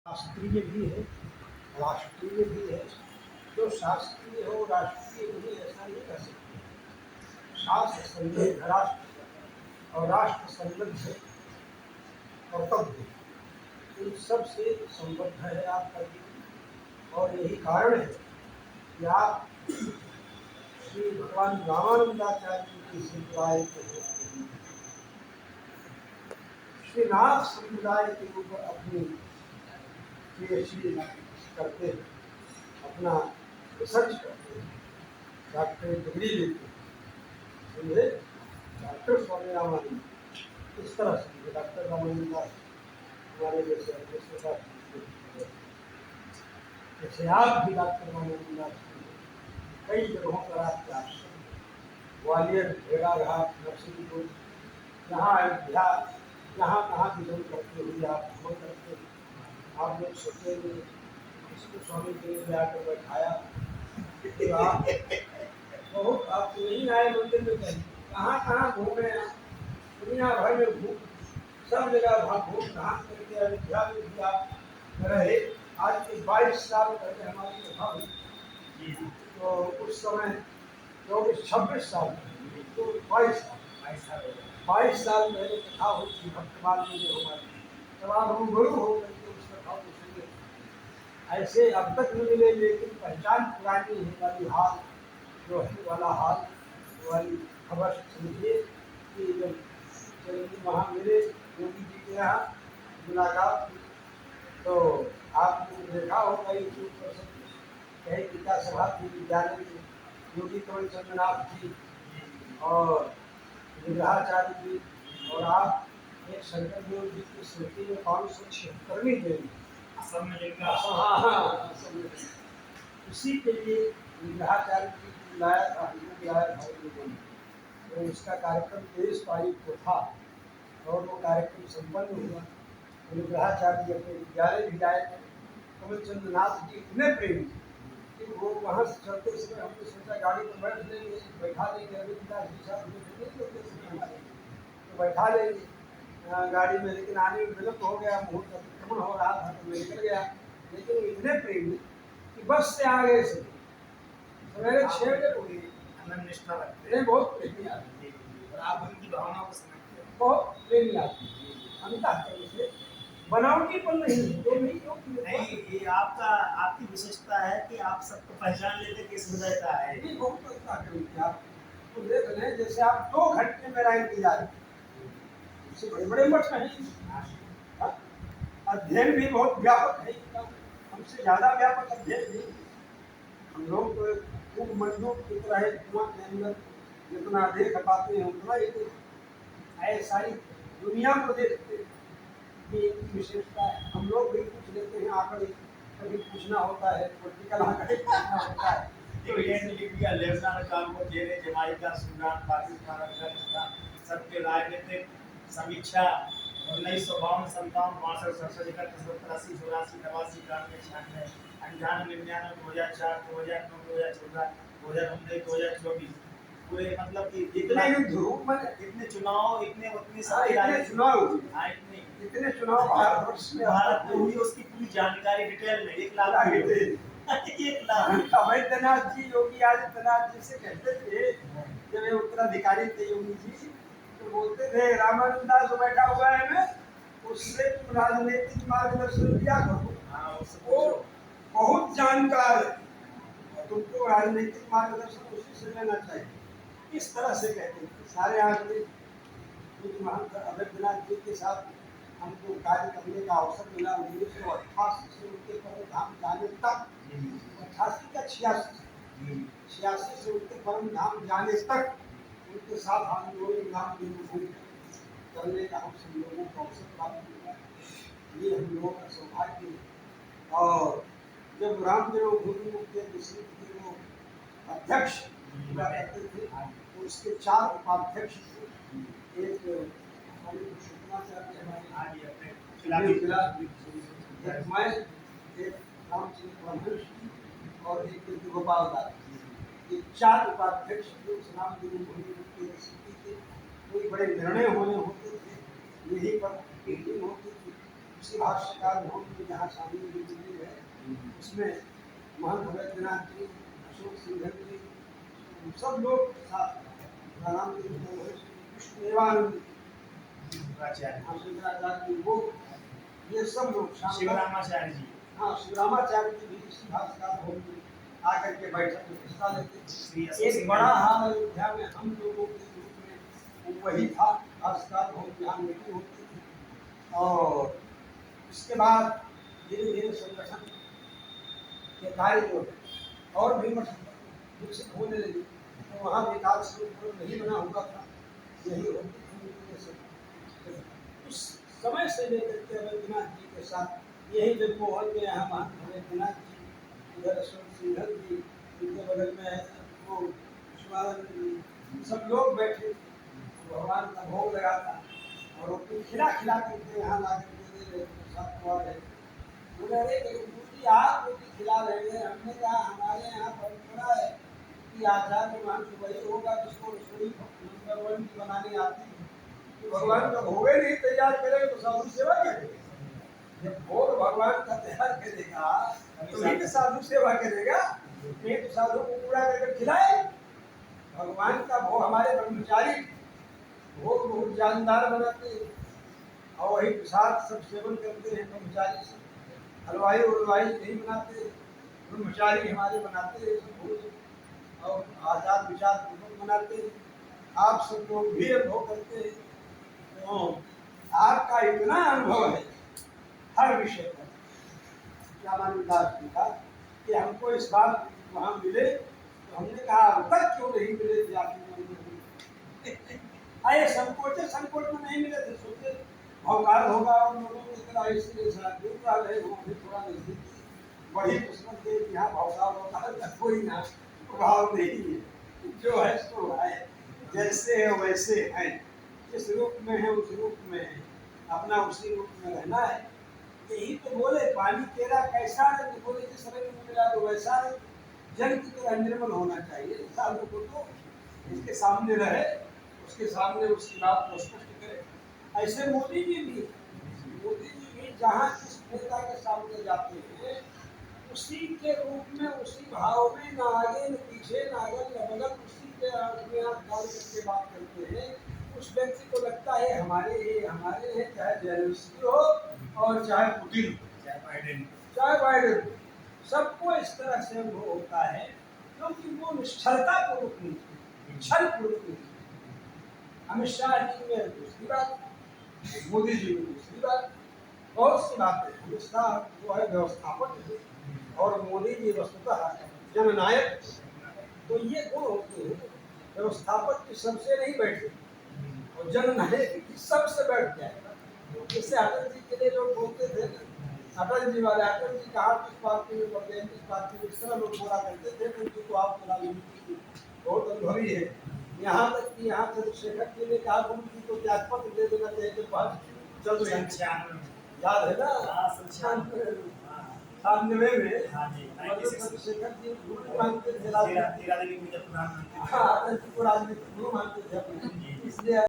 शास्त्रीय भी है, राष्ट्रीय भी है। जो शास्त्रीय हो राष्ट्रीय नहीं, ऐसा नहीं कह सकते। शास्त्र संबद्ध राष्ट्र और राष्ट्र संबद्ध है कर्तव्य, इन सब से संबद्ध है आपका जीवन। और यही कारण है कि आप श्री भगवान रामानंदाचार्य जी की संप्रदाय के होते हैं, श्रीनाथ संप्रदाय के ऊपर अपनी पीएचडी करते हैं, अपना रिसर्च करते हैं, डॉक्टरेट डिग्री लेते हैं। समझे? डॉक्टर स्वामी रामानंद इस तरह से डॉक्टर रामानंद दास हमारे जैसे जैसे आप भी डॉक्टर रामानंद दास कई जगहों पर आपके आश्रम, ग्वालियर, भेड़ाघाट, नरसिंहपुर, जहाँ अयोध्या, जहाँ कहाँ विजन करते हुए आप भ्रमण करते हैं। आप लोग सोचेंगे इसको स्वामी जी ने जाकर बैठाया तो आप बहुत आप नहीं आए मंदिर में, कहीं कहाँ कहाँ घूमे, दुनिया भर में घूम, सब जगह घूम घाम करके अयोध्या में भी आप रहे। आज के 22 साल पहले हमारी कथा हुई, तो उस समय 26 साल तो 22 साल पहले कथा हुई थी भक्तमाल में जो हमारी, तब आप हम गुरु हो करके उस कथा को सुने। ऐसे अब तक नहीं मिले, लेकिन पहचान पुरानी है वाली हाल, जो है वाला हाल वाली खबर समझिए कि जब चलिए वहाँ मिले योगी जी के यहाँ मुलाकात, तो आपने देखा होगा यूट्यूब पर सब कहीं पिता सभा थी विद्यालय में, योगी कमल चंद्रनाथ जी और विग्रहाचार्य जी और आप एक शंकर देव जी की स्मृति में 576वीं जयंती उसी के लिए विग्रहाचार्य जी को बुलाया था, हमने बुलाया था लोगों ने। तो उसका कार्यक्रम 23 तारीख को था और वो कार्यक्रम संपन्न हुआ। विग्रहाचार्य जी अपने विद्यालय भी आए थे। कमल चंद्र नाथ जी इतने प्रेमी कि वो वहाँ से चलते समय हमने सोचा गाड़ी पर बैठ लेंगे, बैठा लेंगे, रविदास जी साहब तो बैठा लेंगे गाड़ी में, लेकिन आने में विलम्ब हो गया, मुहूर्त अतिक्रमण हो रहा था तो मैं निकल गया। लेकिन वो इतने प्रेमी कि बस से आ गए सवेरे 6 बजे हो गई, निष्ठा रखते हैं, बहुत प्रेमी आदमी और आप उनकी भावनाओं को समझते हैं। बहुत प्रेमी आदमी अंतःकरण से, बनावटी पर नहीं, जो नहीं, ये आपकी विशेषता है कि आप सबको पहचान लेते किस हृदय का है। ये बहुत अंतःकरण की आप तो देख रहे हैं, जैसे आप 2 घंटे में लाइन की जा रही, उससे बड़े बड़े मठ हैं, अध्ययन भी बहुत व्यापक है, हमसे ज़्यादा व्यापक अध्ययन नहीं। हम लोग तो खूब मंडों की तरह है, कुआं के अंदर जितना देख पाते हैं उतना ही ऐ सारी दुनिया को देखते हैं। ये एक विशेषता है। हम लोग भी पूछ लेते हैं आकर, कभी पूछना होता है, पोलिटिकल आकर पूछना होता है तो ये लिबिया, लेबनान, कांगो, जेरे, जमाइका, सूडान, पाकिस्तान, अफगानिस्तान सबके राजनीतिक समीक्षा 1952, 57, 62, 67, 71, 70, 80, 84, 88, 96, 98, 99, 2004, 2009, 2014, 2019, 2024 पूरे मतलब कि इतने चुनाव, इतने चुनाव भारतवर्ष में हुई, उसकी पूरी जानकारी डिटेल में 1 लाख 1 लाख। अवैधनाथ जी योगी आदित्यनाथ जी से कहते थे, जब ये उत्तराधिकारी थे योगी जी, तो बोलते थे रामानंद दास बैठा हुआ है ना, उससे तुम राजनीतिक मार्गदर्शन दिया करो, वो बहुत जानकार है, तुमको राजनीतिक मार्गदर्शन उसी से लेना चाहिए। इस तरह से कहते थे सारे आदमी। महंत अवैधनाथ जी के साथ हमको कार्य करने का अवसर मिला 1988 से उनके परम धाम जाने तक, 88 का 86 से उनके परम धाम जाने तक उनके साथ हम लोग नाम करने का हम सब लोगों को अवसर प्राप्त हुआ। ये हम लोगों का सौभाग्य है। और जब रामदेव गुरु के वो अध्यक्ष हुआ करते थे, तो उसके 4 उपाध्यक्ष थे। एक मैं, एक रामचंद्र परमहंस और एक गोपाल दास, ये 4 उपाध्यक्ष उस रामदेव गुरु की स्थिति के कोई बड़े निर्णय होने होते थे, यहीं पर मीटिंग होती थी, उसी भाष्यकार भवन में जहाँ शादी बिल्डिंग है, उसमें महंत भगतनाथ जी, अशोक सिंघल जी, सब लोग साथ राम जी, कृष्णदेवानंद शंकराचार्य, शंकराचार्य जी, वो ये सब लोग शामिल। शिवरामाचार्य जी, हाँ, शिवरामाचार्य जी भी इसी भाषा भवन में आकर के बैठक में हिस्सा लेते। एक बड़ा हाल अयोध्या में हम लोगों के ग्रुप में वही था, भाषा भवन जहाँ मीटिंग होती थी। और इसके बाद धीरे धीरे संगठन के कार्य जो है और भी विकसित होने लगे। तो वहाँ विकास नहीं बना हुआ था, यही होती थी। उस समय से लेकर के वैद्यनाथ जी के साथ यही जगमोहन में यहाँ महंत वैद्यनाथ जी, इधर अशोक सिंघल जी, इनके बगल में वो शिवानंद जी, सब लोग बैठे भगवान का भोग लगाता और वो खिला खिला करके यहाँ ला करके दे रहे साथ है। बोले अरे गुरुजी आप रोटी खिला रहे हैं, हमने कहा हमारे यहाँ परंपरा है कि आचार्य मान वही होगा जिसको रसोई नंबर 1 की बनानी आती है। तो भगवान का भोग नहीं तैयार करेगा तो साधु सेवा करेगा। जब भोग भगवान का तैयार करेगा तो ही साधु सेवा करेगा, नहीं तो साधु को पूरा करके खिलाए। भगवान का भोग हमारे ब्रह्मचारी भोग बहुत जानदार बनाते हैं और वही प्रसाद सब सेवन करते हैं। ब्रह्मचारी से हलवाई उलवाई नहीं बनाते, ब्रह्मचारी हमारे बनाते हैं सब भोज और आचार विचार पूर्वक बनाते हैं। आप सब लोग भी अनुभव करते हैं। तो आपका इतना अनुभव है हर विषय पर, रामानंद दास जी का, कि हमको इस बार वहाँ मिले तो हमने कहा अब तक क्यों नहीं मिले थे आप आए संकोच में नहीं मिले थे। सोचे भौकाल होगा और लोगों की तरह इसलिए दूर रह रहे हो, अभी थोड़ा नजदीक बड़ी किस्मत के यहाँ भौकाल का कोई ना प्रभाव नहीं है, जो है सो है, जैसे है वैसे है, जिस रूप में है उस रूप में है, अपना उसी रूप में रहना है। यही तो बोले पानी तेरा कैसा है, तो बोले जिस रंग में मिला तो वैसा है। जल की तरह निर्मल होना चाहिए साधु को, तो इसके सामने रहे, उसके सामने उसकी बात को स्पष्ट करे। ऐसे मोदी जी भी जहाँ जिस नेता के सामने जाते हैं उसी के रूप में, उसी भाव में, न आगे न पीछे, न अगल न बगल, उसी के में आप डाल करके बात करते हैं। उस व्यक्ति को लगता है हमारे हैं, चाहे जेलेंस्की हो और चाहे पुतिन हो, चाहे बाइडेन, सबको इस तरह से अनुभव होता है, क्योंकि वो निश्चलता पूर्वक नहीं, छल पूर्वक नहीं। अमित शाह जी में दूसरी बात, मोदी जी में दूसरी बात, बहुत सी बातें। अमित शाह जो है व्यवस्थापक और मोदी जी वस्तुतः जननायक। तो ये गुण होते हैं, व्यवस्थापक की सबसे नहीं बैठे और जननायक की सबसे बैठ जाएगा। जैसे अटल जी के लिए लोग बोलते थे, अटल जी वाले, अटल जी कहा किस पार्टी में बढ़ते हैं, किस पार्टी में, इस तरह लोग बोला करते थे, क्योंकि तो आपको राजनीति की बहुत अनुभवी है। यहाँ तक कि यहाँ चंद्रशेखर जी ने कहा गुरु जी को त्यागपत्र दे देना चाहिए, तो बात चल रही है, याद है ना 97 में चंद्रशेखर जी गुरु मानते थे, तेरा दिन प्रधानमंत्री, हाँ, अटल जी को राजनीतिक गुरु मानते थे, इसलिए